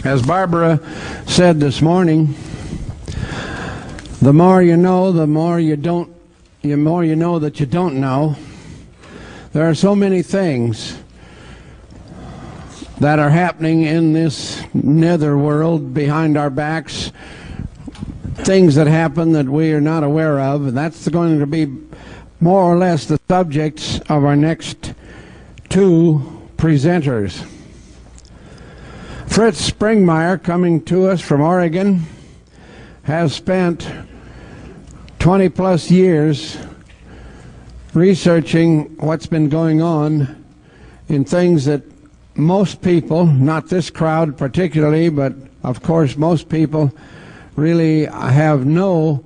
As Barbara said this morning, the more you know, the more you don't, the more you know that you don't know. There are so many things that are happening in this nether world behind our backs, things that happen that we are not aware of, and that's going to be more or less the subjects of our next two presenters. Fritz Springmeier, coming to us from Oregon, has spent 20 plus years researching what's been going on in things that most people, not this crowd particularly, but of course most people really have no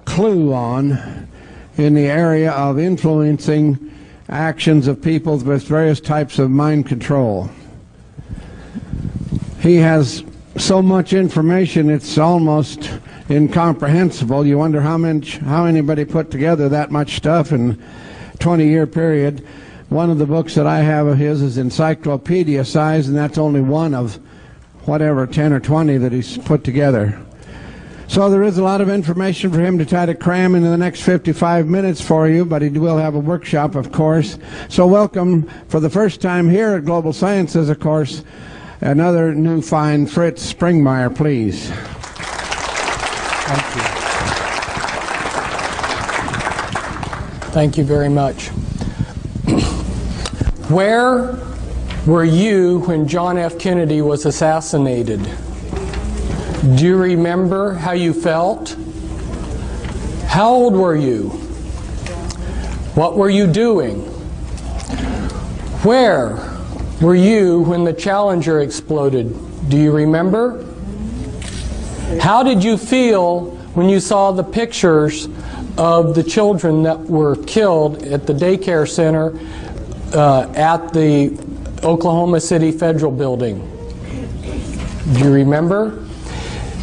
clue on in the area of influencing actions of people with various types of mind control. He has so much information it's almost incomprehensible. You wonder how anybody put together that much stuff in a 20-year period. One of the books that I have of his is encyclopedia size, and that's only one of whatever 10 or 20 that he's put together. So there is a lot of information for him to try to cram into the next 55 minutes for you, but he will have a workshop, of course. So welcome for the first time here at Global Sciences, of course, another new fine Fritz Springmeier, please. Thank you. Thank you very much. Where were you when John F. Kennedy was assassinated? Do you remember how you felt? How old were you? What were you doing? Where were you when the Challenger exploded? Do you remember? How did you feel when you saw the pictures of the children that were killed at the daycare center at the Oklahoma City Federal Building? Do you remember?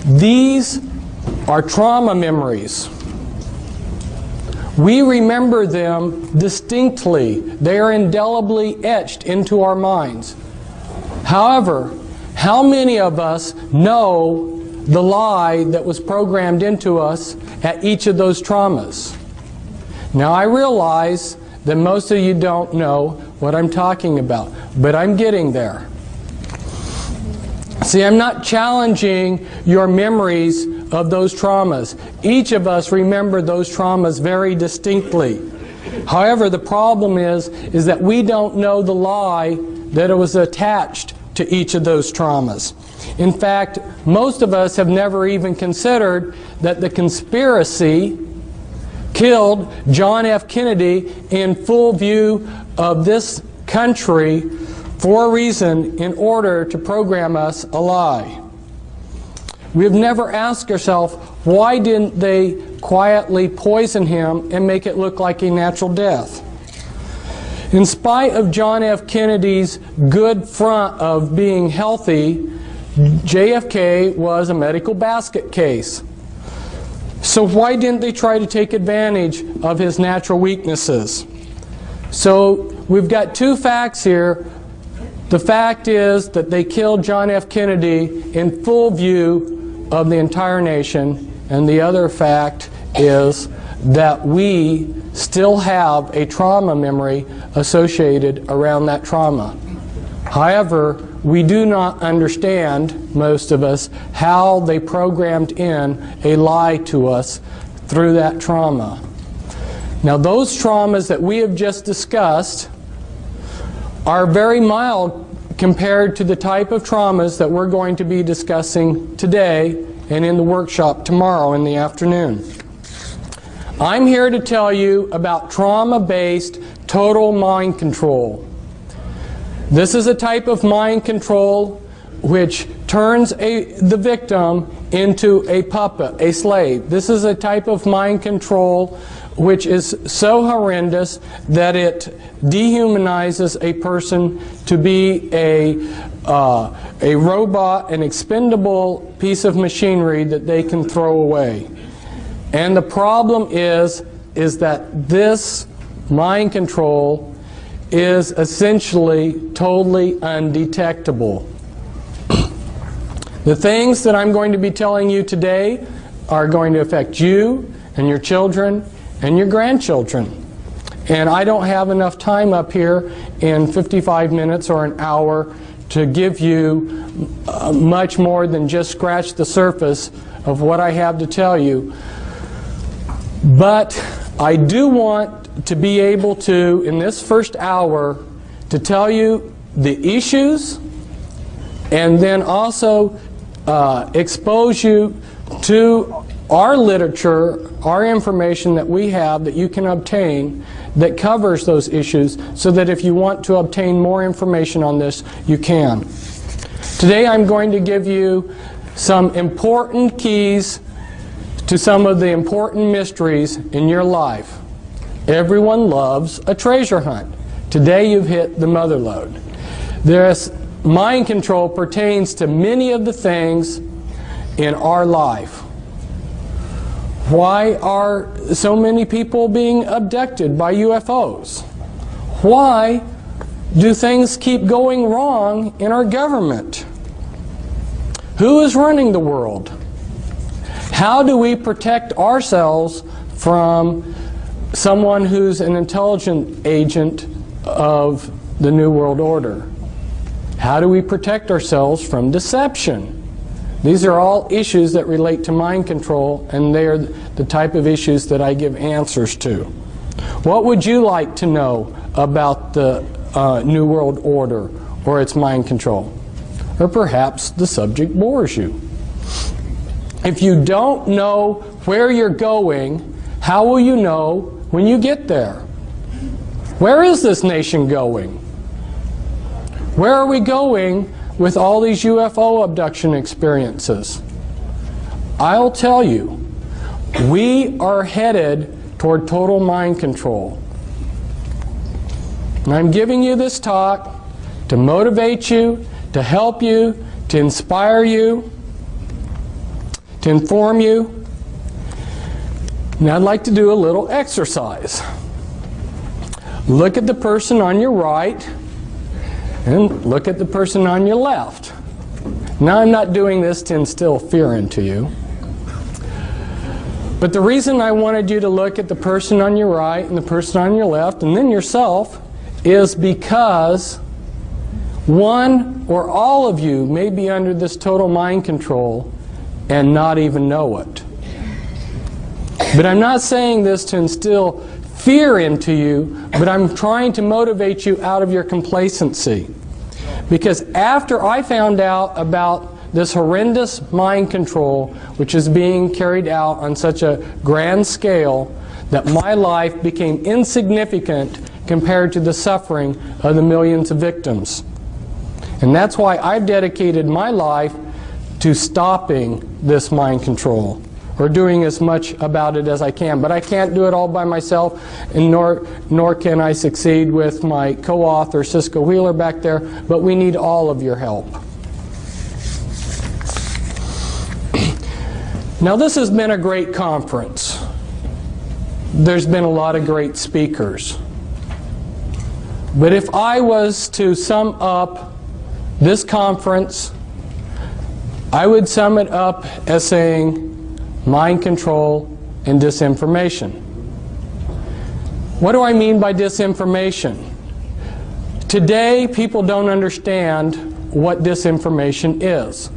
These are trauma memories. We remember them distinctly. They are indelibly etched into our minds. However, how many of us know the lie that was programmed into us at each of those traumas? Now, I realize that most of you don't know what I'm talking about, but I'm getting there. See, I'm not challenging your memories of those traumas. Each of us remember those traumas very distinctly. However, the problem is that we don't know the lie that it was attached to each of those traumas. In fact, most of us have never even considered that the conspiracy killed John F. Kennedy in full view of this country for a reason, in order to program us a lie. We've never asked ourselves, why didn't they quietly poison him and make it look like a natural death? In spite of John F. Kennedy's good front of being healthy, JFK was a medical basket case. So why didn't they try to take advantage of his natural weaknesses? So we've got two facts here. The fact is that they killed John F. Kennedy in full view of the entire nation, and the other fact is that we still have a trauma memory associated around that trauma. However, we do not understand, most of us, how they programmed in a lie to us through that trauma. Now, those traumas that we have just discussed are very mild compared to the type of traumas that we're going to be discussing today and in the workshop tomorrow in the afternoon. I'm here to tell you about trauma-based total mind control. This is a type of mind control which turns the victim into a puppet, a slave. This is a type of mind control which is so horrendous that it dehumanizes a person to be a robot, an expendable piece of machinery that they can throw away. And the problem is that this mind control is essentially totally undetectable. The things that I'm going to be telling you today are going to affect you and your children and your grandchildren. And I don't have enough time up here in 55 minutes or an hour to give you much more than just scratch the surface of what I have to tell you. But I do want to be able to, in this first hour, to tell you the issues and then also expose you to our literature, our information that we have that you can obtain that covers those issues, so that if you want to obtain more information on this, you can. Today I'm going to give you some important keys to some of the important mysteries in your life. Everyone loves a treasure hunt. Today you've hit the mother lode. This mind control pertains to many of the things in our life. Why are so many people being abducted by UFOs? Why do things keep going wrong in our government? Who is running the world? How do we protect ourselves from someone who's an intelligent agent of the New World Order? How do we protect ourselves from deception? These are all issues that relate to mind control, and they are the type of issues that I give answers to. What would you like to know about the New World Order or its mind control? Or perhaps the subject bores you. If you don't know where you're going, how will you know when you get there? Where is this nation going? Where are we going with all these UFO abduction experiences? I'll tell you, we are headed toward total mind control. And I'm giving you this talk to motivate you, to help you, to inspire you, to inform you. And I'd like to do a little exercise. Look at the person on your right and look at the person on your left. Now, I'm not doing this to instill fear into you. But the reason I wanted you to look at the person on your right and the person on your left and then yourself is because one or all of you may be under this total mind control and not even know it. But I'm not saying this to instill fear into you, but I'm trying to motivate you out of your complacency. Because after I found out about this horrendous mind control, which is being carried out on such a grand scale, that my life became insignificant compared to the suffering of the millions of victims. And that's why I've dedicated my life to stopping this mind control, or doing as much about it as I can. But I can't do it all by myself, and nor can I succeed with my co-author Cisco Wheeler back there, but we need all of your help. Now, this has been a great conference. There's been a lot of great speakers. But if I was to sum up this conference, I would sum it up as saying mind control and disinformation. What do I mean by disinformation? Today, people don't understand what disinformation is.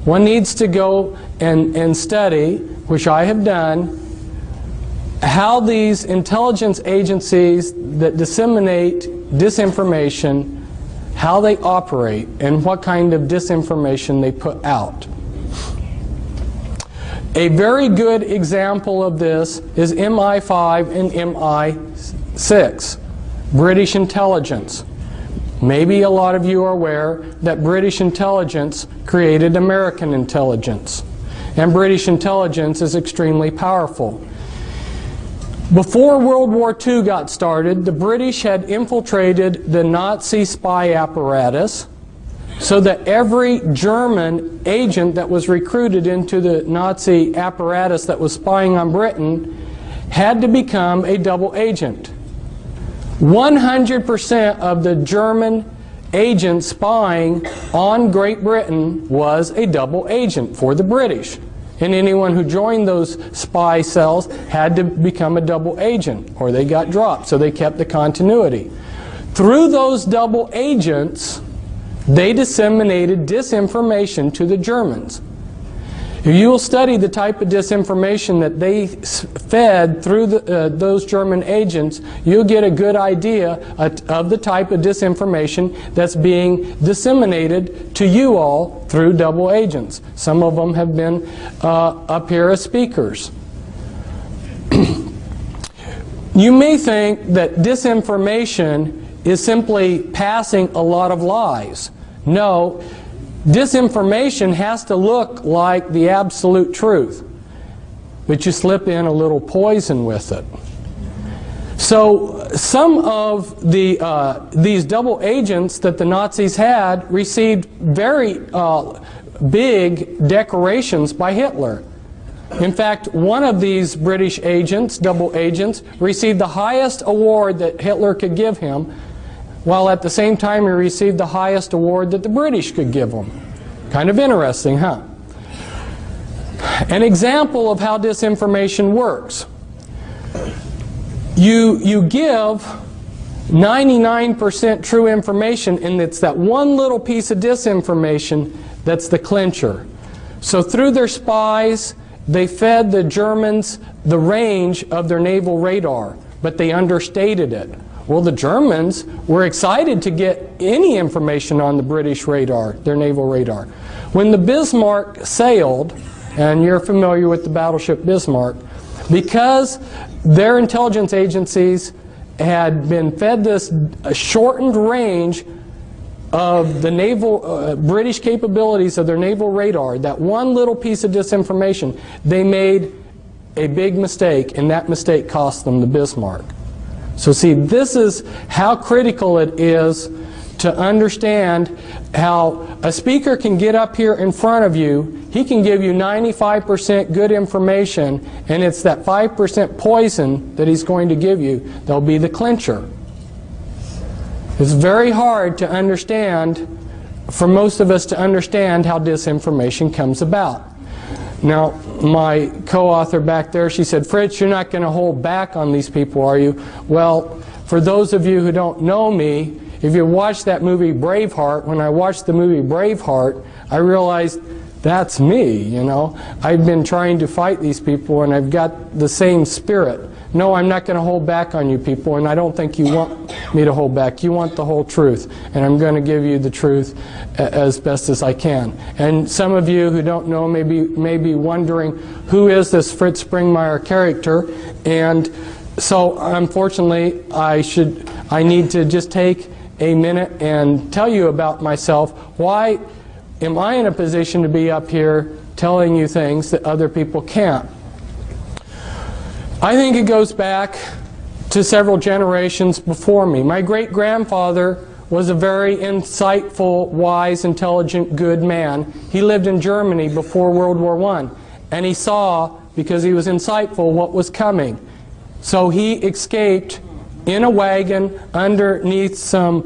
One needs to go and study, which I have done, how these intelligence agencies that disseminate disinformation, how they operate, and what kind of disinformation they put out. A very good example of this is MI5 and MI6, British intelligence. Maybe a lot of you are aware that British intelligence created American intelligence. And British intelligence is extremely powerful. Before World War II got started, the British had infiltrated the Nazi spy apparatus, so that every German agent that was recruited into the Nazi apparatus that was spying on Britain had to become a double agent. 100% of the German agent spying on Great Britain was a double agent for the British. And anyone who joined those spy cells had to become a double agent, or they got dropped, so they kept the continuity. Through those double agents, they disseminated disinformation to the Germans. If you will study the type of disinformation that they fed through those German agents, you'll get a good idea of the type of disinformation that's being disseminated to you all through double agents. Some of them have been up here as speakers. You may think that disinformation is simply passing a lot of lies. No. Disinformation has to look like the absolute truth, but you slip in a little poison with it. So some of these double agents that the Nazis had received very big decorations by Hitler. In fact, one of these British agents, double agents, received the highest award that Hitler could give him, while at the same time he received the highest award that the British could give him. Kind of interesting, huh? An example of how disinformation works. You give 99% true information, and it's that one little piece of disinformation that's the clincher. So through their spies, they fed the Germans the range of their naval radar, but they understated it. Well, the Germans were excited to get any information on the British radar, their naval radar. When the Bismarck sailed, and you're familiar with the battleship Bismarck, because their intelligence agencies had been fed this shortened range of the naval British capabilities of their naval radar, that one little piece of disinformation, they made a big mistake, and that mistake cost them the Bismarck. So see, this is how critical it is to understand how a speaker can get up here in front of you. He can give you 95% good information, and it's that 5% poison that he's going to give you that'll be the clincher. It's very hard to understand, for most of us to understand, how disinformation comes about. Now, my co-author back there, she said, "Fritz, you're not going to hold back on these people, are you?" Well, for those of you who don't know me, if you watch that movie Braveheart, when I watched the movie Braveheart, I realized that's me, you know. I've been trying to fight these people, and I've got the same spirit. No, I'm not going to hold back on you people, and I don't think you want me to hold back. You want the whole truth, and I'm going to give you the truth as best as I can. And some of you who don't know may be wondering, who is this Fritz Springmeier character? And so, unfortunately, I need to just take a minute and tell you about myself. Why am I in a position to be up here telling you things that other people can't? I think it goes back to several generations before me. My great-grandfather was a very insightful, wise, intelligent, good man. He lived in Germany before World War I, and he saw, because he was insightful, what was coming. So he escaped in a wagon underneath some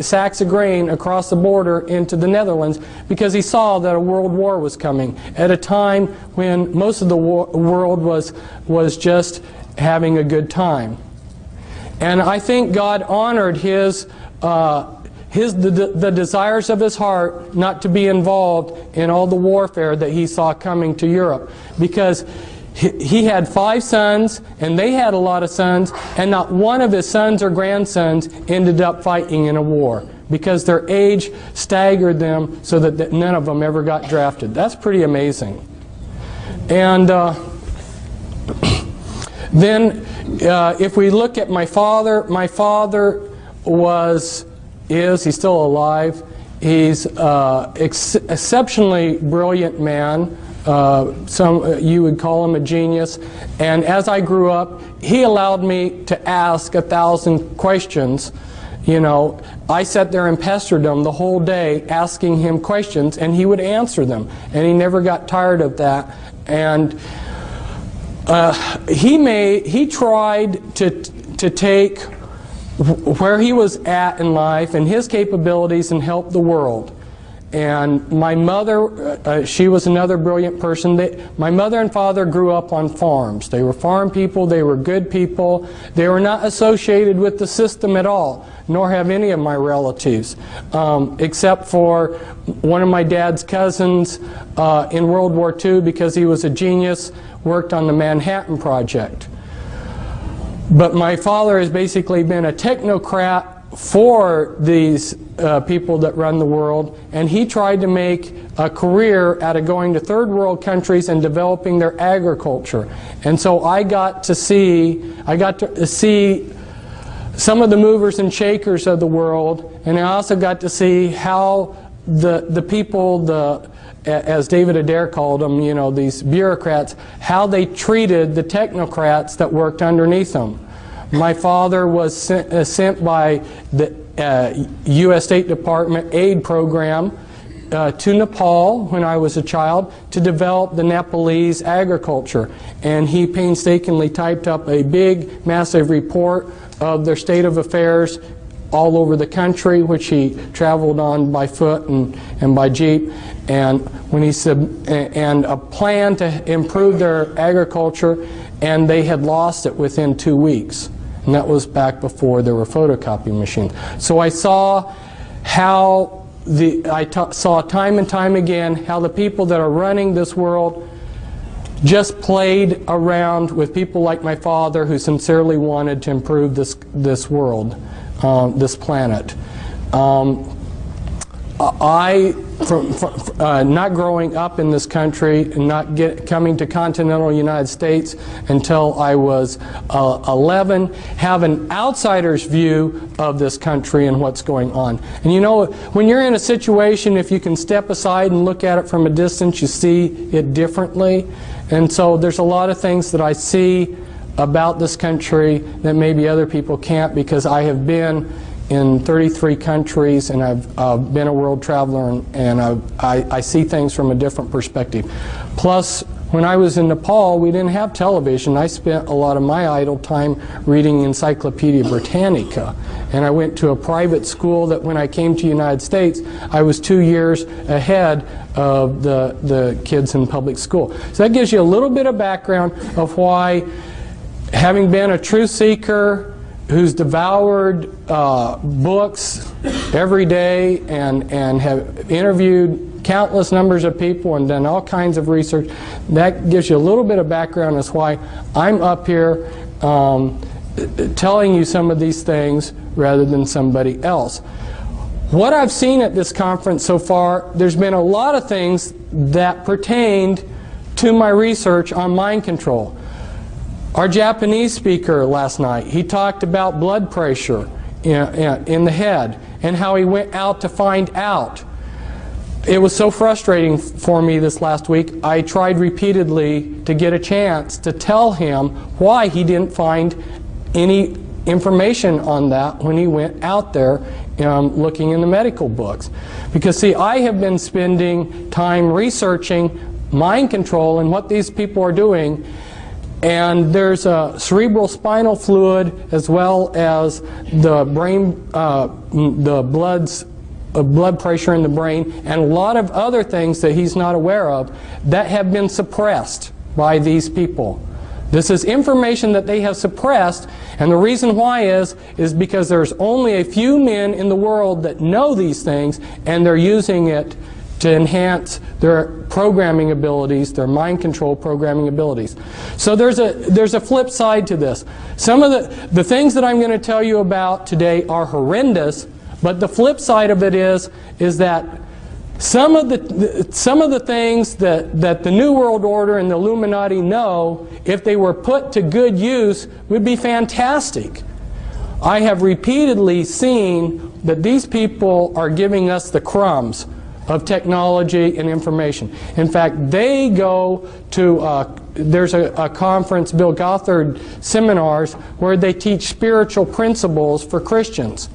sacks of grain across the border into the Netherlands, because he saw that a world war was coming at a time when most of the world was just having a good time. And I think God honored the desires of his heart not to be involved in all the warfare that he saw coming to Europe, because he had 5 sons, and they had a lot of sons, and not one of his sons or grandsons ended up fighting in a war, because their age staggered them so that none of them ever got drafted. That's pretty amazing. And then if we look at my father he's still alive. He's exceptionally brilliant man. You would call him a genius. And as I grew up, he allowed me to ask 1,000 questions. You know, I sat there and pestered him the whole day asking him questions, and he would answer them. And he never got tired of that. And he tried to take where he was at in life and his capabilities and help the world. And my mother, she was another brilliant person. My mother and father grew up on farms. They were farm people. They were good people. They were not associated with the system at all, nor have any of my relatives, except for one of my dad's cousins in World War II, because he was a genius, worked on the Manhattan Project. But my father has basically been a technocrat for these people that run the world, and he tried to make a career out of going to third world countries and developing their agriculture. And so I got to see some of the movers and shakers of the world, and I also got to see how the people, as David Adair called them, you know, these bureaucrats, how they treated the technocrats that worked underneath them. My father was sent by the U.S. State Department aid program to Nepal when I was a child to develop the Nepalese agriculture. And he painstakingly typed up a big, massive report of their state of affairs all over the country, which he traveled on by foot and by jeep, and when he and a plan to improve their agriculture, and they had lost it within 2 weeks. And that was back before there were photocopy machines. So I saw how saw time and time again how the people that are running this world just played around with people like my father, who sincerely wanted to improve this world, this planet. Not growing up in this country and not coming to continental United States until I was 11, have an outsider's view of this country and what's going on. And you know, when you're in a situation, if you can step aside and look at it from a distance, you see it differently. And so there's a lot of things that I see about this country that maybe other people can't, because I have been in 33 countries, and I've been a world traveler, and I see things from a different perspective. Plus, when I was in Nepal, we didn't have television. I spent a lot of my idle time reading Encyclopedia Britannica. And I went to a private school that when I came to the United States, I was 2 years ahead of the kids in public school. So that gives you a little bit of background of why, having been a truth seeker who's devoured books every day and have interviewed countless numbers of people and done all kinds of research, that gives you a little bit of background as why I'm up here telling you some of these things rather than somebody else. What I've seen at this conference so far, there's been a lot of things that pertained to my research on mind control. Our Japanese speaker last night, he talked about blood pressure in the head and how he went out to find out. It was so frustrating for me this last week. I tried repeatedly to get a chance to tell him why he didn't find any information on that when he went out there looking in the medical books. Because see, I have been spending time researching mind control and what these people are doing. And there's a cerebral spinal fluid, as well as the brain, the blood pressure in the brain, and a lot of other things that he's not aware of that have been suppressed by these people. This is information that they have suppressed, and the reason why is because there's only a few men in the world that know these things, and they're using it to enhance their programming abilities, their mind control programming abilities. So there's a flip side to this. Some of the things that I'm going to tell you about today are horrendous, but the flip side of it is that some of the things that the New World Order and the Illuminati know, if they were put to good use, would be fantastic. I have repeatedly seen that these people are giving us the crumbs of technology and information. In fact, they go to, there's a conference, Bill Gothard seminars, where they teach spiritual principles for Christians.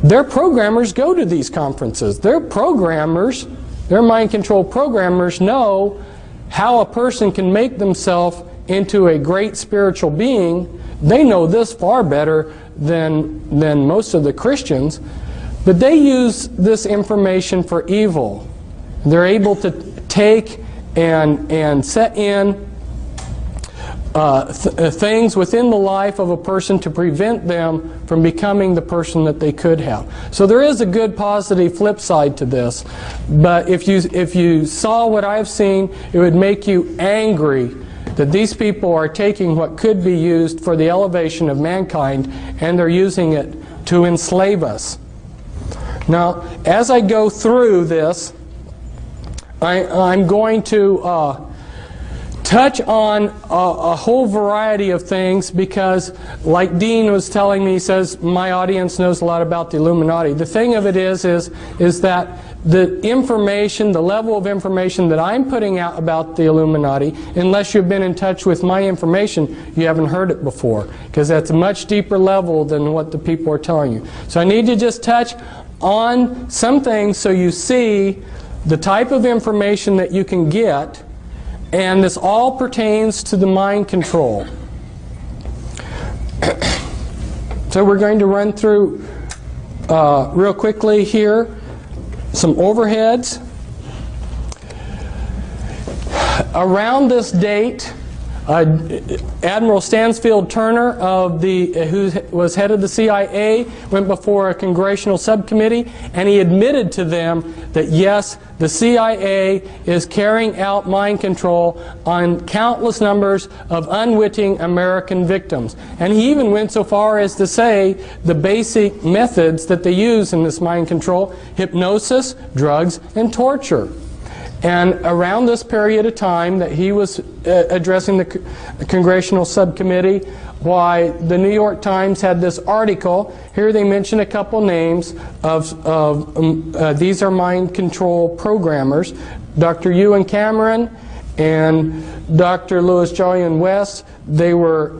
Their programmers go to these conferences. Their programmers, their mind control programmers, know how a person can make themselves into a great spiritual being. They know this far better than most of the Christians, but they use this information for evil. They're able to take and set in things within the life of a person to prevent them from becoming the person that they could have. So there is a good positive flip side to this, but if you saw what I've seen, it would make you angry that these people are taking what could be used for the elevation of mankind and they're using it to enslave us. Now, as I go through this, I'm going to touch on a whole variety of things because, like Dean was telling me, he says, my audience knows a lot about the Illuminati. The thing of it is that the information, the level of information that I'm putting out about the Illuminati, unless you've been in touch with my information, you haven't heard it before, because that's a much deeper level than what the people are telling you. So I need to just touch on some things so you see the type of information that you can get, and this all pertains to the mind control. So we're going to run through real quickly here some overheads. Around this date, Admiral Stansfield Turner, who was head of the CIA, went before a congressional subcommittee, and he admitted to them that yes, the CIA is carrying out mind control on countless numbers of unwitting American victims. And he even went so far as to say the basic methods that they use in this mind control: hypnosis, drugs, and torture. And around this period of time that he was addressing the congressional subcommittee, why the New York Times had this article. Here they mention a couple names of these are mind control programmers. Dr. Ewan Cameron and Dr. Louis Jolyon West. They were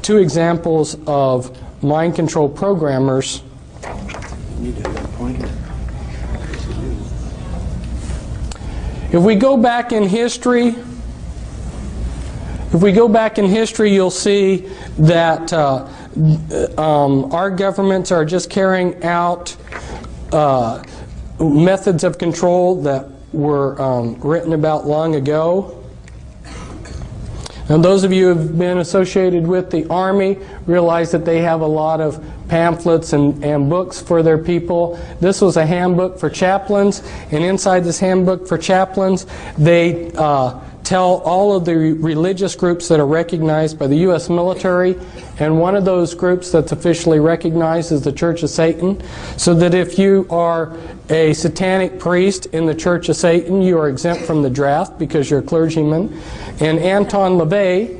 two examples of mind control programmers. If we go back in history, you'll see that our governments are just carrying out methods of control that were written about long ago. And those of you who have been associated with the Army realize that they have a lot of pamphlets and books for their people. This was a handbook for chaplains, and inside this handbook for chaplains, they tell all of the religious groups that are recognized by the U.S. military, and one of those groups that's officially recognized is the Church of Satan, so that if you are a satanic priest in the Church of Satan, you are exempt from the draft because you're a clergyman. And Anton LaVey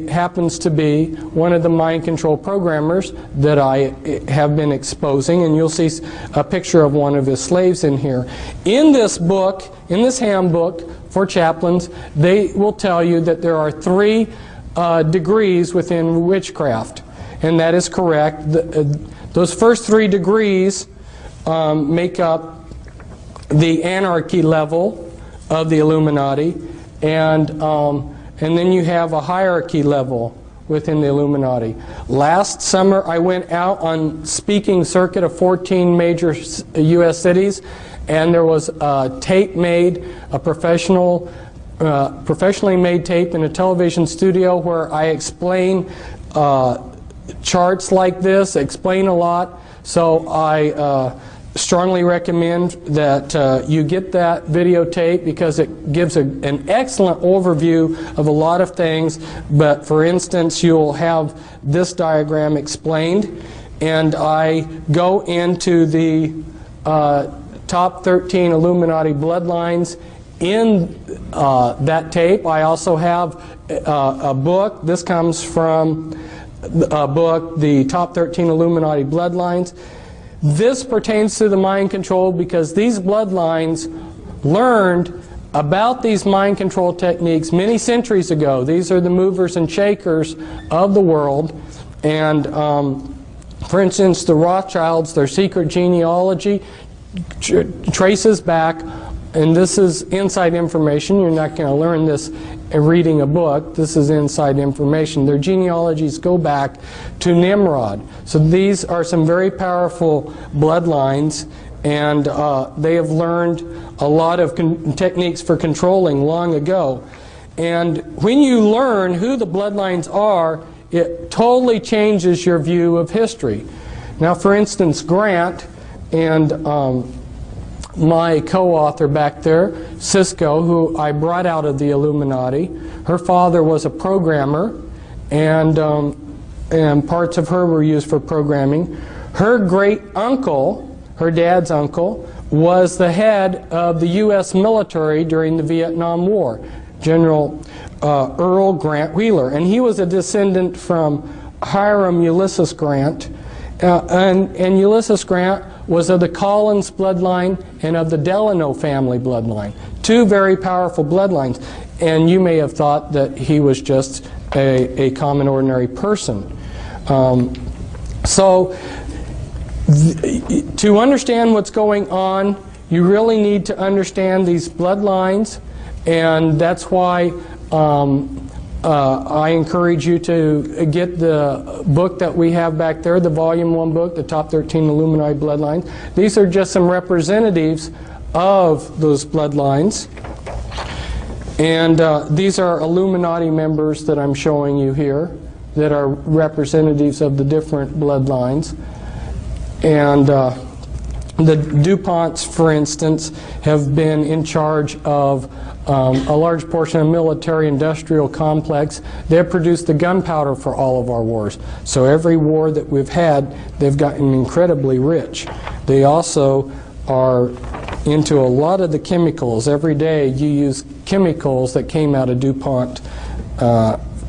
happens to be one of the mind control programmers that I have been exposing, and you'll see a picture of one of his slaves in here. In this book, in this handbook for chaplains, they will tell you that there are 3 degrees within witchcraft, and that is correct. Those first 3 degrees make up the anarchy level of the Illuminati, and then you have a hierarchy level within the Illuminati. Last summer I went out on speaking circuit of 14 major U.S. cities, and there was a tape made, a professionally made tape in a television studio where I explain charts like this, explain a lot. So I strongly recommend that you get that videotape because it gives an excellent overview of a lot of things. But for instance, you'll have this diagram explained, and I go into the top 13 Illuminati bloodlines in that tape. I also have a book. This comes from a book, The Top 13 Illuminati Bloodlines. This pertains to the mind control because these bloodlines learned about these mind control techniques many centuries ago. These are the movers and shakers of the world. And for instance, the Rothschilds, their secret genealogy traces back and this is inside information. You're not going to learn this reading a book. This is inside information. Their genealogies go back to Nimrod. So these are some very powerful bloodlines, and they have learned a lot of techniques for controlling long ago. And when you learn who the bloodlines are, it totally changes your view of history. Now, for instance, Grant and my co-author back there, Cisco, who I brought out of the Illuminati, her father was a programmer, and parts of her were used for programming. Her great uncle, her dad's uncle, was the head of the U.S. military during the Vietnam War, General Earl Grant Wheeler, and he was a descendant from Hiram Ulysses Grant, and Ulysses Grant was of the Collins bloodline and of the Delano family bloodline. Two very powerful bloodlines, and you may have thought that he was just a common ordinary person. To understand what's going on, you really need to understand these bloodlines, and that's why I encourage you to get the book that we have back there, the Volume 1 book, the Top 13 Illuminati Bloodlines. These are just some representatives of those bloodlines. And these are Illuminati members that I'm showing you here that are representatives of the different bloodlines. And the DuPonts, for instance, have been in charge of a large portion of the military-industrial complex. They have produced the gunpowder for all of our wars. So every war that we've had, they've gotten incredibly rich. They also are into a lot of the chemicals. Every day you use chemicals that came out of DuPont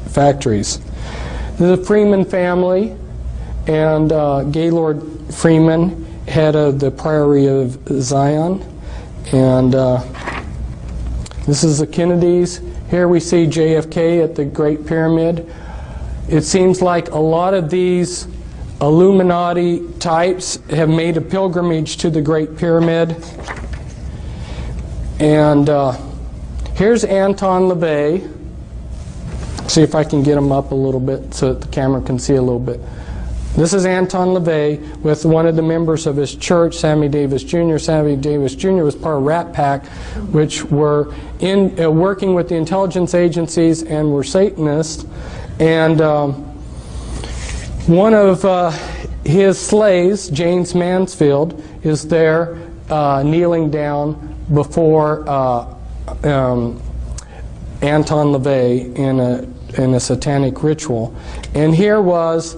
factories. The Freeman family and Gaylord Freeman, head of the Priory of Zion, and this is the Kennedys. Here we see JFK at the Great Pyramid. It seems like a lot of these Illuminati types have made a pilgrimage to the Great Pyramid. And here's Anton LaVey. See if I can get him up a little bit so that the camera can see a little bit. This is Anton LaVey with one of the members of his church, Sammy Davis Jr. Sammy Davis Jr. was part of Rat Pack, which were working with the intelligence agencies and were Satanists. And one of his slaves, James Mansfield, is there kneeling down before Anton LaVey in a satanic ritual. And here was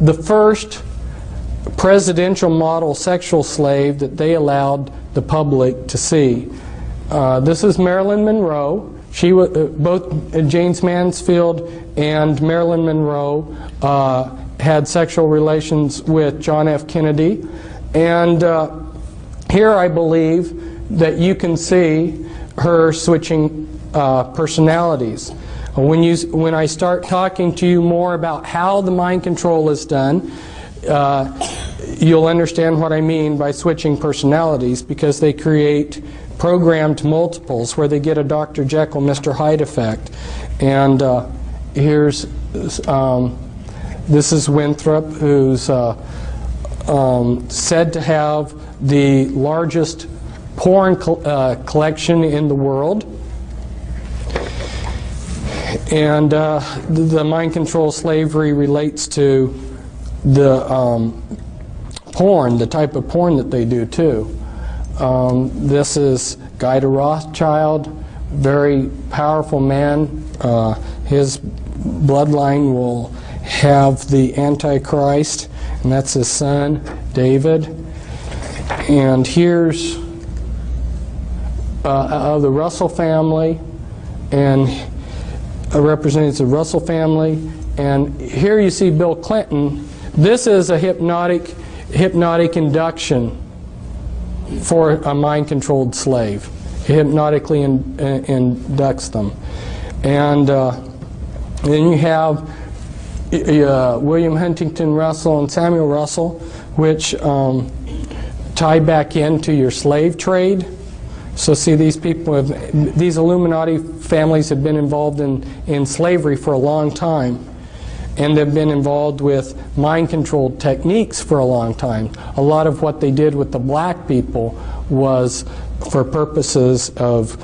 the first presidential model sexual slave that they allowed the public to see. This is Marilyn Monroe. She was, both James Mansfield and Marilyn Monroe had sexual relations with John F. Kennedy. And here I believe that you can see her switching personalities. When I start talking to you more about how the mind control is done, you'll understand what I mean by switching personalities, because they create programmed multiples where they get a Dr. Jekyll, Mr. Hyde effect. And here's this is Winthrop, who's said to have the largest porn collection in the world. And the mind control slavery relates to the porn, the type of porn that they do too. This is Guy de Rothschild, very powerful man. His bloodline will have the Antichrist, and that's his son, David. And here's of the Russell family, and represents the Russell family. And here you see Bill Clinton. This is a hypnotic induction for a mind-controlled slave. He hypnotically inducts them. And then you have William Huntington Russell and Samuel Russell, which tie back into your slave trade. So see, these people, these Illuminati families have been involved in slavery for a long time, and they've been involved with mind-controlled techniques for a long time. A lot of what they did with the black people was for purposes of,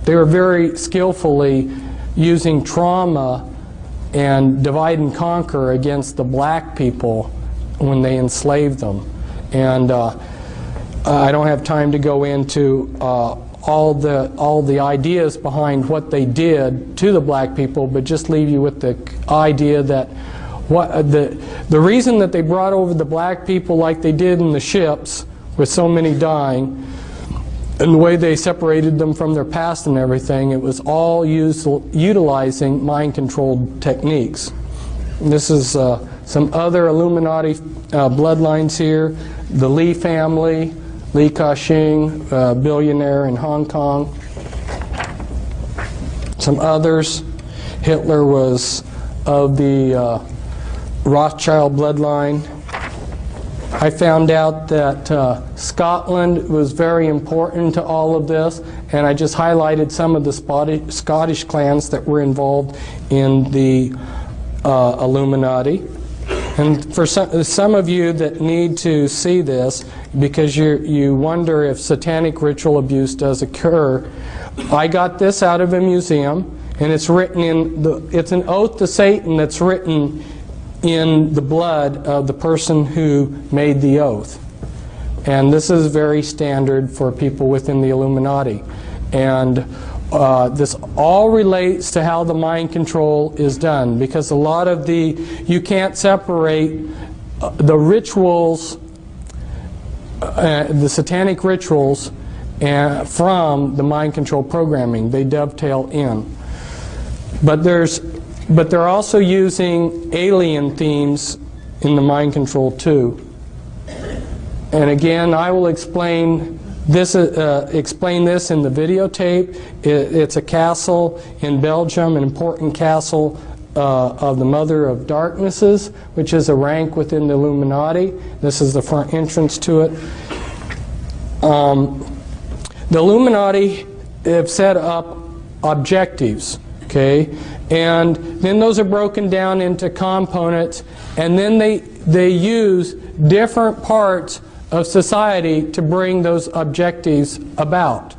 they were very skillfully using trauma and divide and conquer against the black people when they enslaved them. And I don't have time to go into all the ideas behind what they did to the black people, but just leave you with the idea that the reason that they brought over the black people like they did in the ships, with so many dying, and the way they separated them from their past and everything, it was all utilizing mind-controlled techniques. And this is some other Illuminati bloodlines here. The Lee family, Li Ka-shing, billionaire in Hong Kong. Some others. Hitler was of the Rothschild bloodline. I found out that Scotland was very important to all of this, and I just highlighted some of the Scottish clans that were involved in the Illuminati. And for some of you that need to see this, because you wonder if satanic ritual abuse does occur, I got this out of a museum, and it's written it's an oath to Satan that's written in the blood of the person who made the oath. And this is very standard for people within the Illuminati. And this all relates to how the mind control is done, because a lot of you can't separate the rituals, the satanic rituals, from the mind control programming. They dovetail in. But they're also using alien themes in the mind control too. And again, I will explain this in the videotape. It's a castle in Belgium, an important castle of the Mother of Darknesses, which is a rank within the Illuminati. This is the front entrance to it. The Illuminati have set up objectives, okay? And then those are broken down into components, and then they use different parts of society to bring those objectives about.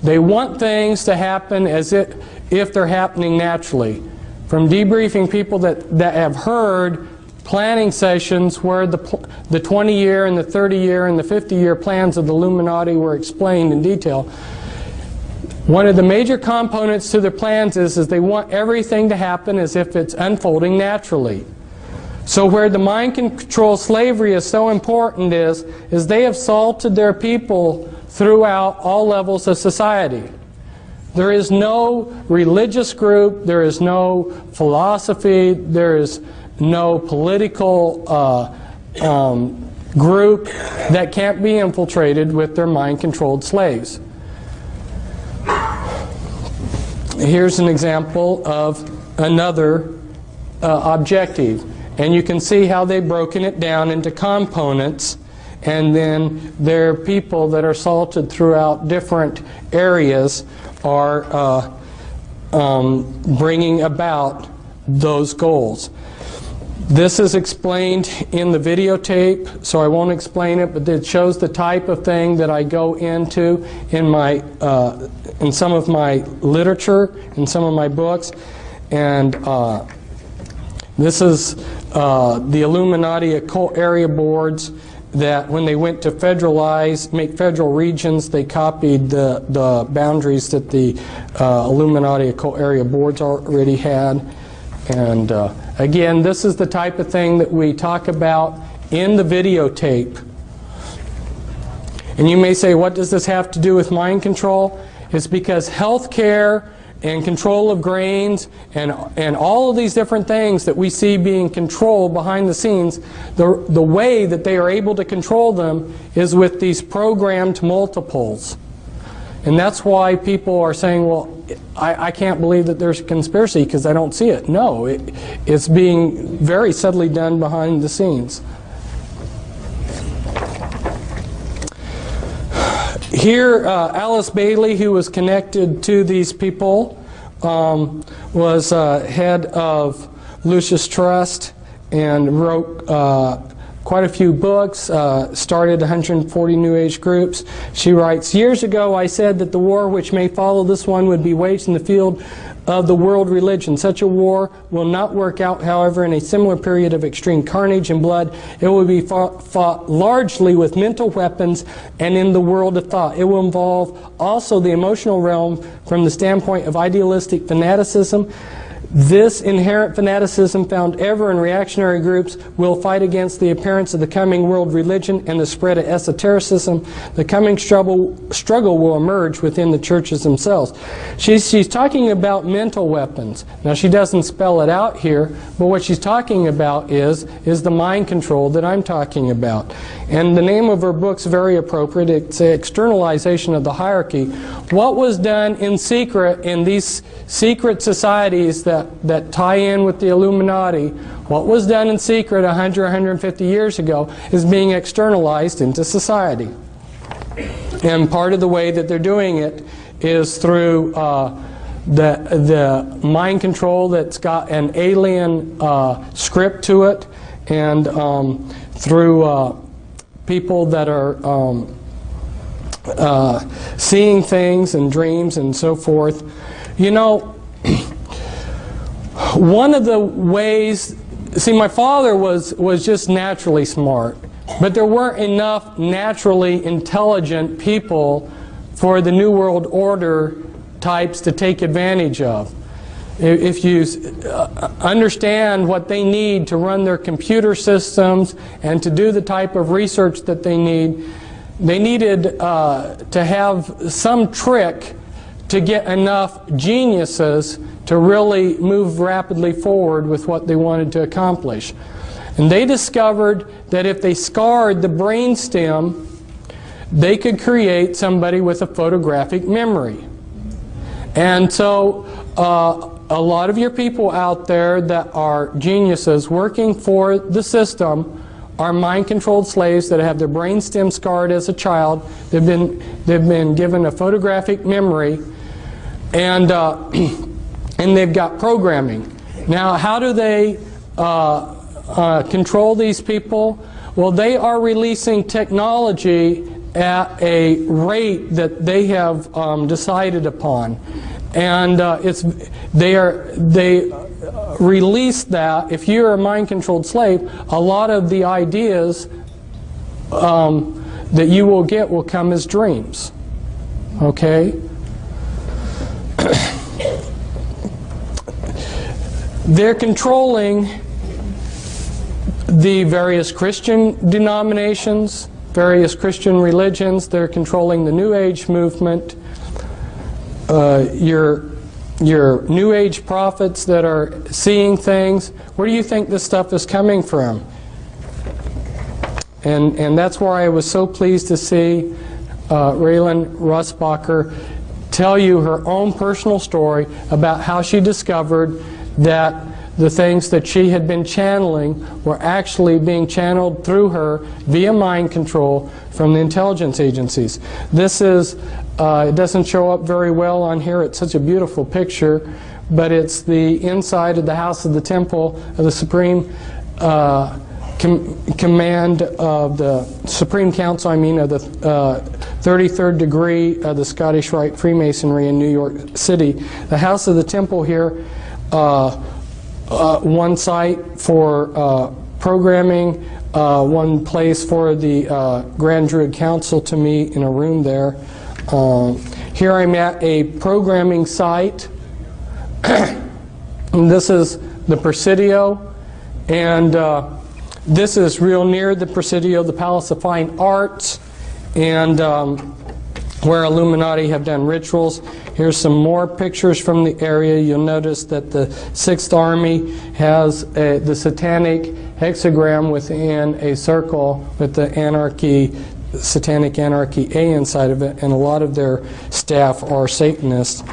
They want things to happen as if they're happening naturally. From debriefing people that have heard planning sessions where the 20-year and the 30-year and the 50-year plans of the Illuminati were explained in detail, one of the major components to their plans is they want everything to happen as if it's unfolding naturally. So where the mind control slavery is so important is they have salted their people throughout all levels of society. There is no religious group, there is no philosophy, there is no political group that can't be infiltrated with their mind-controlled slaves. Here's an example of another objective. And you can see how they've broken it down into components, and then their people that are salted throughout different areas are bringing about those goals. This is explained in the videotape, so I won't explain it, but it shows the type of thing that I go into in some of my literature, in some of my books. And this is the Illuminati occult area boards that when they went to make federal regions, they copied the boundaries that the Illuminati occult area boards already had. And again, this is the type of thing that we talk about in the videotape. And you may say, what does this have to do with mind control? It's because healthcare and control of grains and all of these different things that we see being controlled behind the scenes, the way that they are able to control them is with these programmed multiples. And that's why people are saying, well, I can't believe that there's a conspiracy because I don't see it. No, it's being very subtly done behind the scenes. Here, Alice Bailey, who was connected to these people, was head of Lucis Trust and wrote quite a few books, started 140 New Age groups. She writes, "Years ago I said that the war which may follow this one would be waged in the field of the world religion. Such a war will not work out, however, in a similar period of extreme carnage and blood. It will be fought largely with mental weapons and in the world of thought. It will involve also the emotional realm from the standpoint of idealistic fanaticism. This inherent fanaticism found ever in reactionary groups will fight against the appearance of the coming world religion and the spread of esotericism. The coming struggle will emerge within the churches themselves." She's talking about mental weapons. Now, she doesn't spell it out here, but what she's talking about is the mind control that I'm talking about. And the name of her book's very appropriate. It's an externalization of the hierarchy. What was done in secret in these secret societies that tie in with the Illuminati, what was done in secret 100, 150 years ago is being externalized into society. And part of the way that they're doing it is through the mind control that's got an alien script to it, and through people that are seeing things and dreams and so forth. You know, one of the ways, see, my father was just naturally smart, but there weren't enough naturally intelligent people for the New World Order types to take advantage of. If you understand what they need to run their computer systems and to do the type of research that they needed to have some trick to get enough geniuses to really move rapidly forward with what they wanted to accomplish. And they discovered that if they scarred the brainstem, they could create somebody with a photographic memory. And so a lot of your people out there that are geniuses working for the system are mind-controlled slaves that have their brainstem scarred as a child. They've been given a photographic memory, and they've got programming. Now, how do they control these people? Well, they are releasing technology at a rate that they have decided upon, and they release that. If you're a mind-controlled slave, a lot of the ideas that you will get will come as dreams. Okay? They're controlling the various Christian denominations, various Christian religions. They're controlling the New Age movement. Your New Age prophets that are seeing things. Where do you think this stuff is coming from? And that's why I was so pleased to see Raylan Russbacher tell you her own personal story about how she discovered that the things that she had been channeling were actually being channeled through her via mind control from the intelligence agencies. This is, it doesn't show up very well on here. It's such a beautiful picture, but it's the inside of the House of the Temple of the Supreme Command of the Supreme Council, of the 33rd degree of the Scottish Rite Freemasonry in New York City. The House of the Temple here, one site for programming, one place for the Grand Druid Council to meet in a room there. Here I'm at a programming site. And this is the Presidio, and this is real near the Presidio, the Palace of Fine Arts, and where Illuminati have done rituals. Here's some more pictures from the area. You'll notice that the 6th Army has the satanic hexagram within a circle with the satanic anarchy A inside of it, and a lot of their staff are Satanists.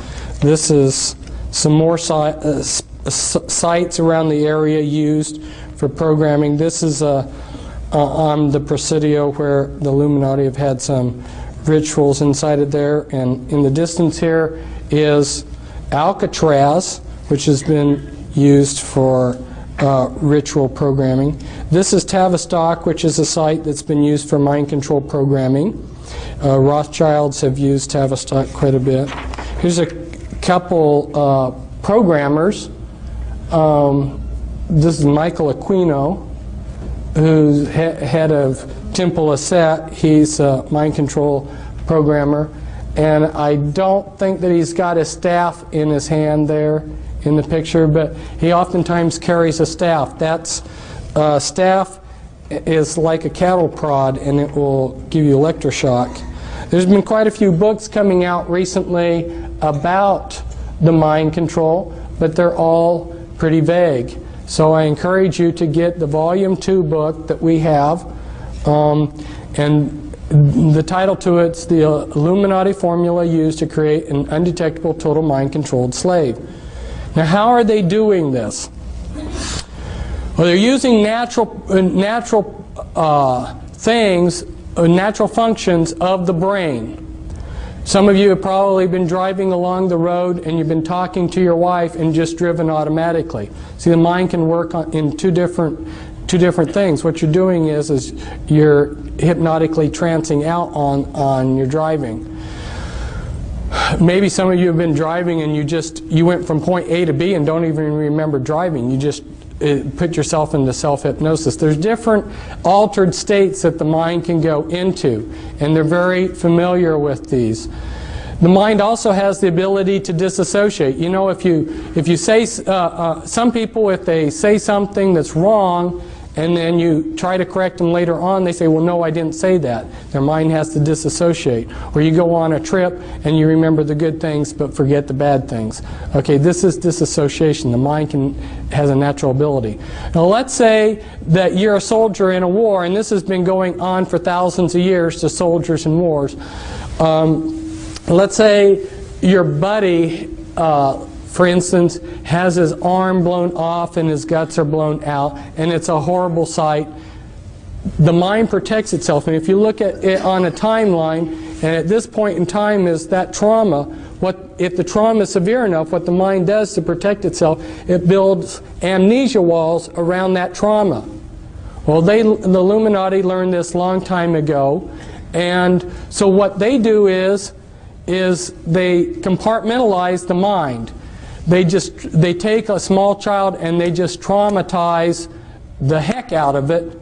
This is some more sites around the area used for programming. This is on the Presidio where the Illuminati have had some rituals inside of there. And in the distance here is Alcatraz, which has been used for ritual programming. This is Tavistock, which is a site that's been used for mind control programming. Rothschilds have used Tavistock quite a bit. Here's a couple programmers. This is Michael Aquino, who's head of Temple Asset. He's a mind control programmer. And I don't think that he's got his staff in his hand there in the picture, but he oftentimes carries a staff. That's staff is like a cattle prod, and it will give you electroshock. There's been quite a few books coming out recently about the mind control, but they're all pretty vague. So I encourage you to get the Volume 2 book that we have, and the title to it's The Illuminati Formula Used to Create an Undetectable Total Mind-Controlled Slave. Now, how are they doing this? Well, they're using natural things, natural functions of the brain. Some of you have probably been driving along the road and you've been talking to your wife and just driven automatically. See, the mind can work in two different things. What you're doing is you're hypnotically trancing out on your driving. Maybe some of you have been driving and you went from point A to B and don't even remember driving. You just put yourself into self-hypnosis. There's different altered states that the mind can go into, and they're very familiar with these. The mind also has the ability to disassociate. You know, if you say, some people, if they say something that's wrong, and then you try to correct them later on, they say, well, no, I didn't say that. Their mind has to disassociate. Or you go on a trip and you remember the good things but forget the bad things. Okay, this is disassociation. The mind has a natural ability. Now let's say that you're a soldier in a war, and this has been going on for thousands of years to soldiers in wars. Let's say your buddy, for instance, has his arm blown off and his guts are blown out, and it's a horrible sight. The mind protects itself, and if you look at it on a timeline, and at this point in time is that trauma, if the trauma is severe enough, what the mind does to protect itself, it builds amnesia walls around that trauma. Well, the Illuminati learned this a long time ago, and so what they do is they compartmentalize the mind. They take a small child and they just traumatize the heck out of it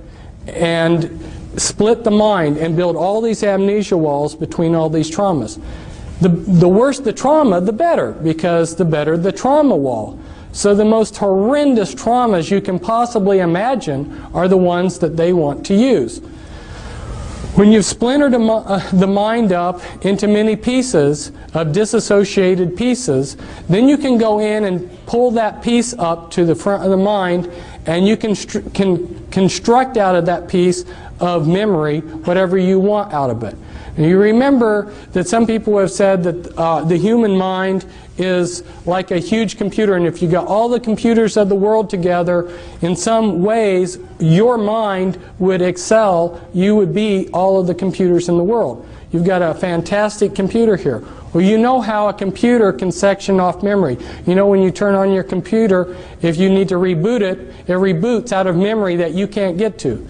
and split the mind and build all these amnesia walls between all these traumas. The worse the trauma, the better, because the better the trauma wall. So the most horrendous traumas you can possibly imagine are the ones that they want to use. When you've splintered the mind up into many pieces of disassociated pieces, then you can go in and pull that piece up to the front of the mind, and you can construct out of that piece of memory whatever you want out of it. And you remember that some people have said that the human mind is like a huge computer, and if you got all the computers of the world together, in some ways your mind would excel. You would be all of the computers in the world. You've got a fantastic computer here. Well, you know how a computer can section off memory. You know, when you turn on your computer, if you need to reboot it, it reboots out of memory that you can't get to.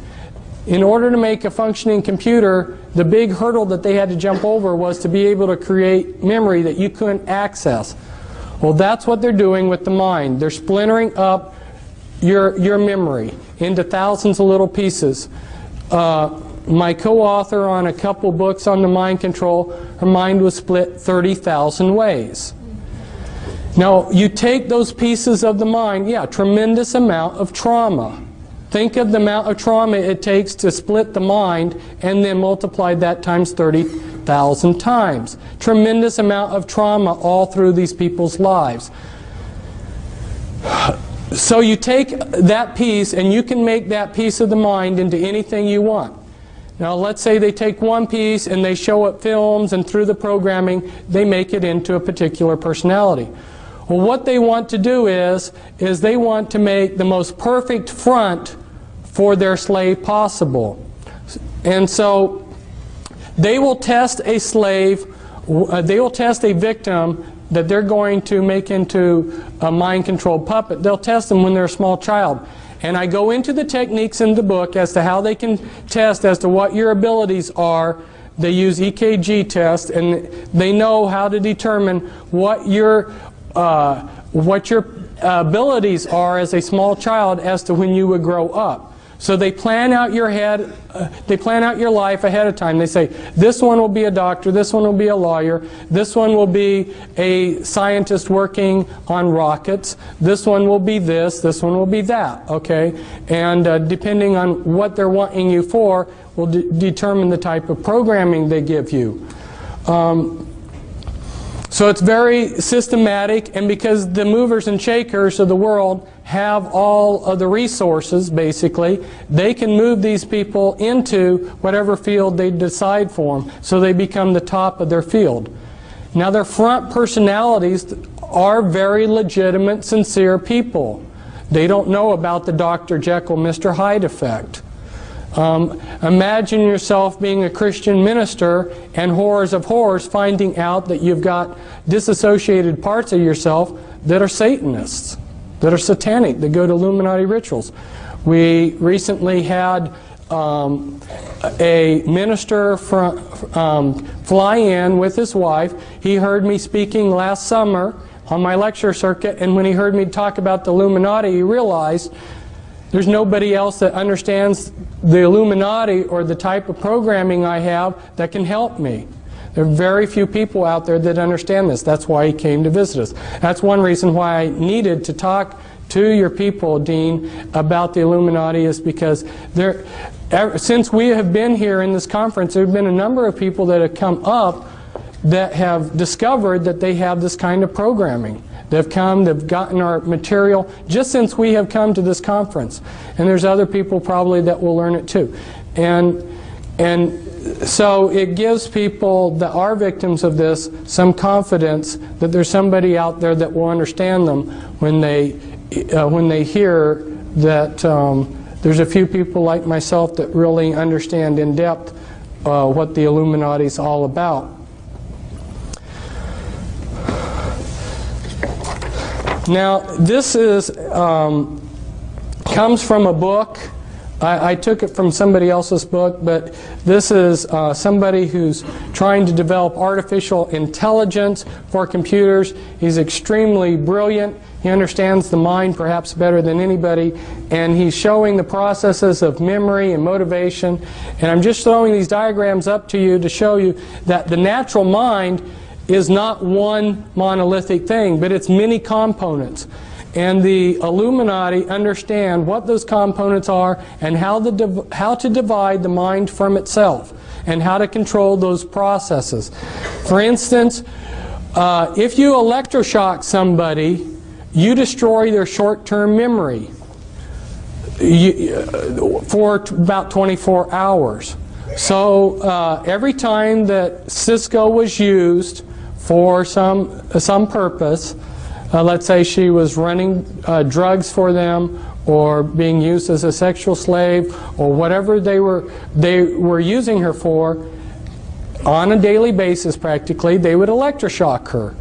In order to make a functioning computer, the big hurdle that they had to jump over was to be able to create memory that you couldn't access. Well, that's what they're doing with the mind. They're splintering up your memory into thousands of little pieces. My co-author on a couple books on the mind control, her mind was split 30,000 ways. Now, you take those pieces of the mind, yeah, tremendous amount of trauma. Think of the amount of trauma it takes to split the mind and then multiply that times 30,000 times. Tremendous amount of trauma all through these people's lives. So you take that piece and you can make that piece of the mind into anything you want. Now let's say they take one piece and they show it films, and through the programming they make it into a particular personality. Well, what they want to do is they want to make the most perfect front for their slave possible. And so They will test a slave, they will test a victim that they're going to make into a mind-controlled puppet. They'll test them when they're a small child. And I go into the techniques in the book as to how they can test as to what your abilities are. They use EKG tests, and they know how to determine what your abilities are as a small child as to when you would grow up. So they plan out your they plan out your life ahead of time. They say, this one will be a doctor, this one will be a lawyer, this one will be a scientist working on rockets, this one will be this one will be that, okay? And depending on what they're wanting you for will determine the type of programming they give you. So it's very systematic, and because the movers and shakers of the world have all of the resources, basically, they can move these people into whatever field they decide for them, so they become the top of their field. Now, their front personalities are very legitimate, sincere people. They don't know about the Dr. Jekyll, Mr. Hyde effect. Imagine yourself being a Christian minister and horrors of horrors finding out that you've got disassociated parts of yourself that are Satanists, that are satanic, that go to Illuminati rituals. We recently had a minister fly in with his wife. He heard me speaking last summer on my lecture circuit, and when he heard me talk about the Illuminati, he realized there's nobody else that understands the Illuminati or the type of programming I have that can help me. There are very few people out there that understand this. That's why he came to visit us. That's one reason why I needed to talk to your people, Dean, about the Illuminati, is because since we have been here in this conference, there have been a number of people that have come up that have discovered that they have this kind of programming. They've come, they've gotten our material just since we have come to this conference. And there's other people probably that will learn it too. And so it gives people that are victims of this some confidence that there's somebody out there that will understand them when they hear that there's a few people like myself that really understand in depth what the Illuminati is all about. Now, this is comes from a book. I took it from somebody else's book, but this is somebody who's trying to develop artificial intelligence for computers. He's extremely brilliant. He understands the mind perhaps better than anybody, and he's showing the processes of memory and motivation. And I'm just throwing these diagrams up to you to show you that the natural mind is not one monolithic thing, but it's many components. And the Illuminati understand what those components are and how to divide the mind from itself and how to control those processes. For instance, if you electroshock somebody, you destroy their short-term memory for about 24 hours. So every time that Cisco was used for some purpose, let's say she was running drugs for them, or being used as a sexual slave, or whatever they were using her for, on a daily basis practically, they would electroshock her.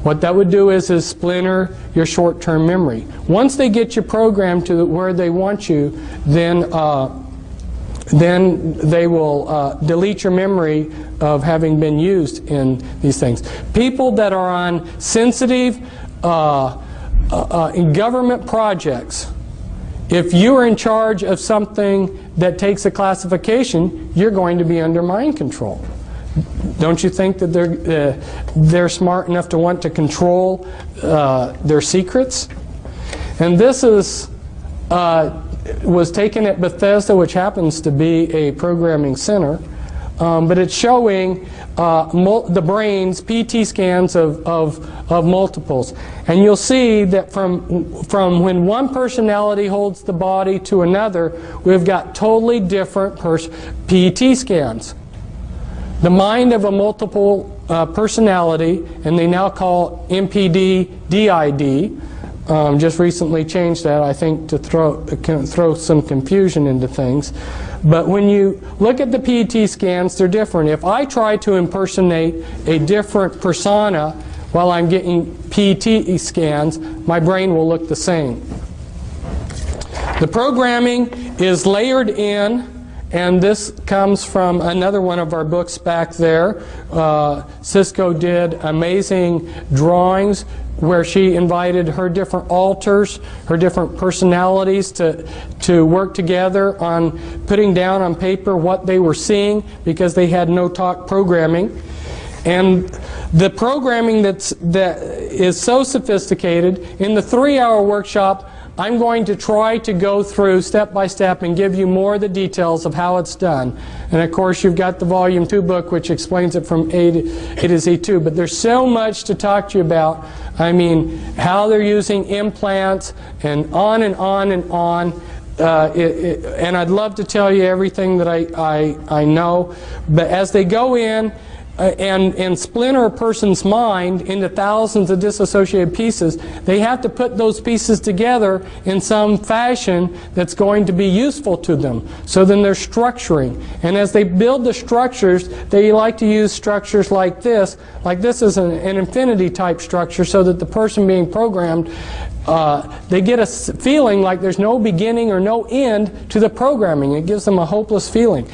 What that would do is splinter your short-term memory. Once they get you programmed to where they want you, then they will delete your memory of having been used in these things. People that are on sensitive in government projects, if you are in charge of something that takes a classification, you're going to be under mind control. Don't you think that they're smart enough to want to control their secrets? And this was taken at Bethesda, which happens to be a programming center, but it's showing the brain's PT scans of multiples. And you'll see that from when one personality holds the body to another, we've got totally different PT scans. The mind of a multiple personality, and they now call MPD DID, just recently changed that, I think, to throw some confusion into things. But when you look at the PET scans, they're different. If I try to impersonate a different persona while I'm getting PET scans, my brain will look the same. The programming is layered in, and this comes from another one of our books back there. Cisco did amazing drawings where she invited her different alters, her different personalities to work together on putting down on paper what they were seeing, because they had no talk programming. And the programming that is so sophisticated, in the 3-hour workshop, I'm going to try to go through step by step and give you more of the details of how it's done. And of course, you've got the Volume 2 book, which explains it from A to Z too. But there's so much to talk to you about. I mean, how they're using implants, and on and on and on. And I'd love to tell you everything that I know. But as they go in and splinter a person's mind into thousands of disassociated pieces, they have to put those pieces together in some fashion that's going to be useful to them. So then they're structuring. And as they build the structures, they like to use structures like this. Like this is an infinity type structure, so that the person being programmed, they get a feeling like there's no beginning or no end to the programming. It gives them a hopeless feeling.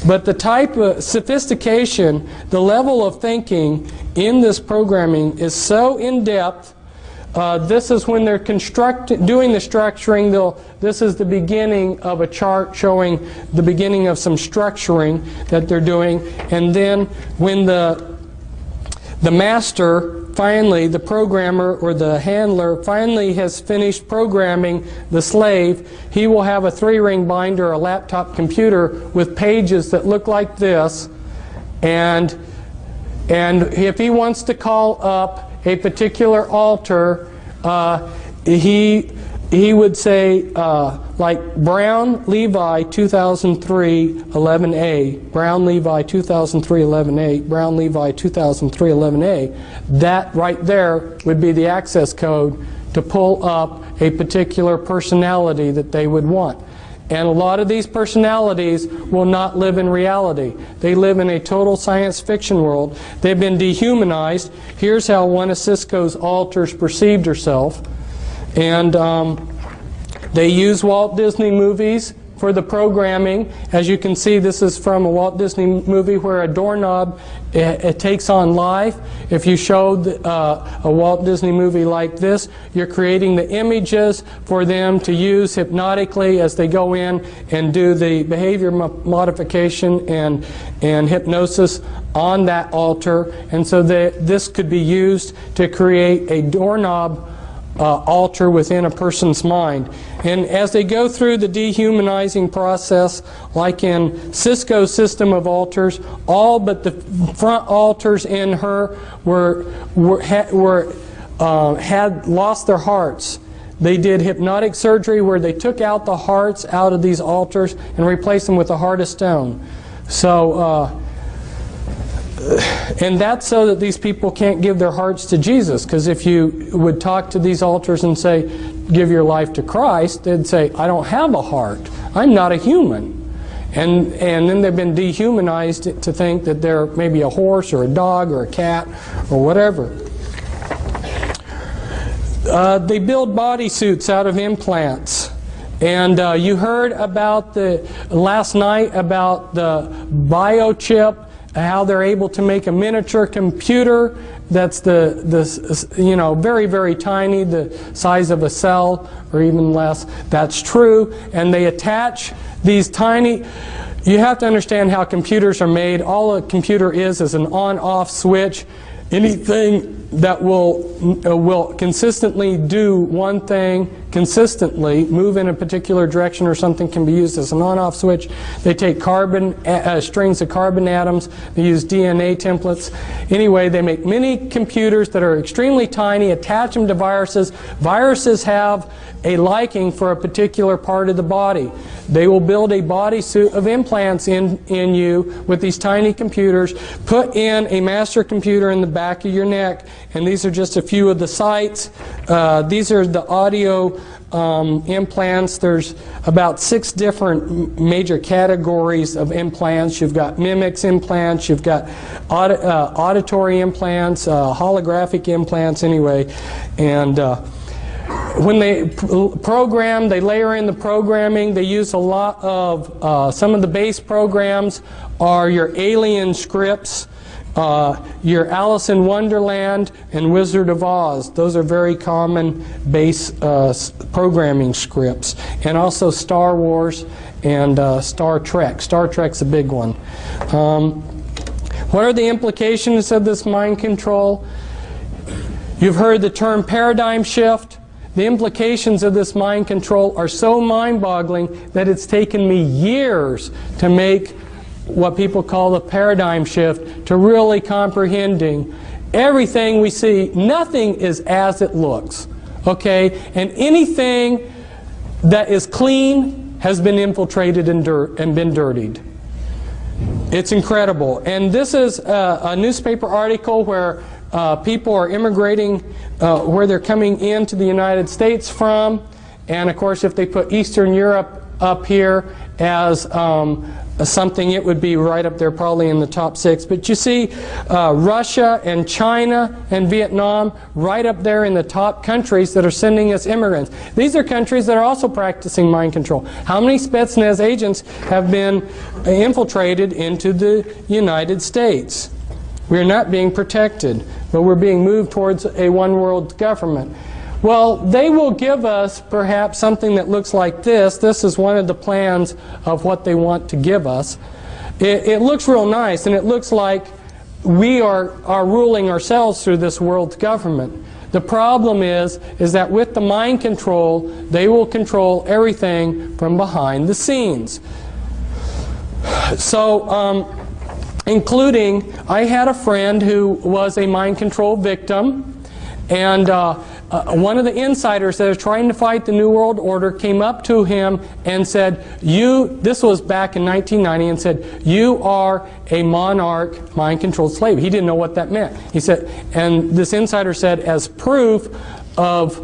But the type of sophistication, the level of thinking in this programming is so in-depth. This is when they're doing the structuring. This is the beginning of a chart showing the beginning of some structuring that they're doing. And then when the master finally, the programmer or the handler finally has finished programming the slave, he will have a 3-ring binder, a laptop computer with pages that look like this. And if he wants to call up a particular altar, he would say, like Brown Levi 2003 11A, Brown Levi 2003 11A, Brown Levi 2003 11A. That right there would be the access code to pull up a particular personality that they would want. And a lot of these personalities will not live in reality. They live in a total science fiction world. They've been dehumanized. Here's how one of Cisco's alters perceived herself. And they use Walt Disney movies for the programming. As you can see, this is from a Walt Disney movie where a doorknob it takes on life. If you showed a Walt Disney movie like this, you're creating the images for them to use hypnotically as they go in and do the behavior modification and hypnosis on that altar. And so this could be used to create a doorknob alter within a person's mind. And as they go through the dehumanizing process, like in Cisco's system of altars, all but the front altars in her had lost their hearts. They did hypnotic surgery where they took out the hearts out of these altars and replaced them with a heart of stone. So and that's so that these people can't give their hearts to Jesus. Because if you would talk to these altars and say, give your life to Christ, they'd say, I don't have a heart. I'm not a human. And then they've been dehumanized to think that they're maybe a horse or a dog or a cat or whatever. They build bodysuits out of implants. And you heard about last night about the biochip, how they're able to make a miniature computer that's very, very tiny, the size of a cell or even less. That's true. And they attach these tiny... You have to understand how computers are made. All a computer is an on-off switch. Anything that will consistently do one thing consistently, move in a particular direction or something, can be used as an on-off switch. They take strings of carbon atoms, they use DNA templates. Anyway, they make many computers that are extremely tiny, attach them to viruses. Viruses have a liking for a particular part of the body. They will build a bodysuit of implants in you with these tiny computers, put in a master computer in the back of your neck, and these are just a few of the sites. These are the audio implants. There's about 6 different major categories of implants. You've got mimics implants, you've got auditory implants, holographic implants anyway, and when they program, they layer in the programming. They use a lot of, some of the base programs are your Alien scripts, your Alice in Wonderland and Wizard of Oz. Those are very common base programming scripts. And also Star Wars and Star Trek. Star Trek's a big one. What are the implications of this mind control? You've heard the term paradigm shift. The implications of this mind control are so mind-boggling that it's taken me years to make what people call the paradigm shift, to really comprehending everything we see. Nothing is as it looks, okay? And anything that is clean has been infiltrated and been dirtied. It's incredible. And this is a newspaper article where people are immigrating, where they're coming into the United States from. And of course, if they put Eastern Europe up here as something, it would be right up there probably in the top 6. But you see Russia and China and Vietnam right up there in the top countries that are sending us immigrants. These are countries that are also practicing mind control. How many Spetsnaz agents have been infiltrated into the United States? We're not being protected, but we're being moved towards a one-world government. Well, they will give us perhaps something that looks like this. This is one of the plans of what they want to give us. It looks real nice, and it looks like we are ruling ourselves through this world government. The problem is that with the mind control, they will control everything from behind the scenes. So, including, I had a friend who was a mind control victim, and one of the insiders that was trying to fight the New World Order came up to him and said, this was back in 1990, and said, "You are a monarch mind-controlled slave." He didn't know what that meant. He said, and this insider said, as proof of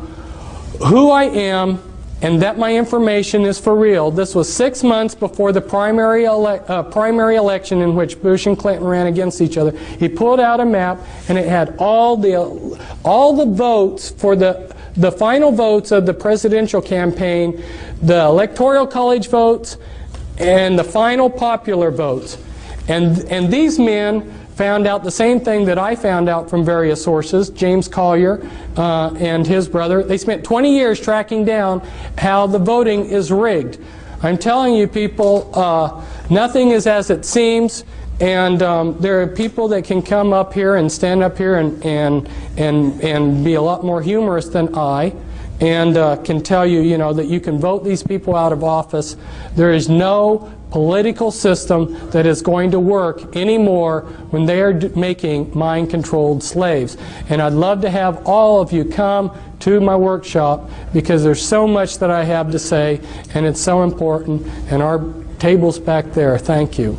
who I am and that my information is for real. This was 6 months before the primary election in which Bush and Clinton ran against each other. He pulled out a map, and it had all the votes for the final votes of the presidential campaign, the Electoral College votes, and the final popular votes. And these men found out the same thing that I found out from various sources. James Collier and his brother, they spent 20 years tracking down how the voting is rigged. I'm telling you people, nothing is as it seems, and there are people that can come up here and stand up here and be a lot more humorous than I, and can tell you, that you can vote these people out of office. There is no political system that is going to work anymore when they are making mind-controlled slaves. And I'd love to have all of you come to my workshop, because there's so much that I have to say, and it's so important. And our table's back there. Thank you.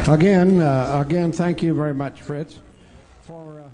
Again, thank you very much, Fritz, for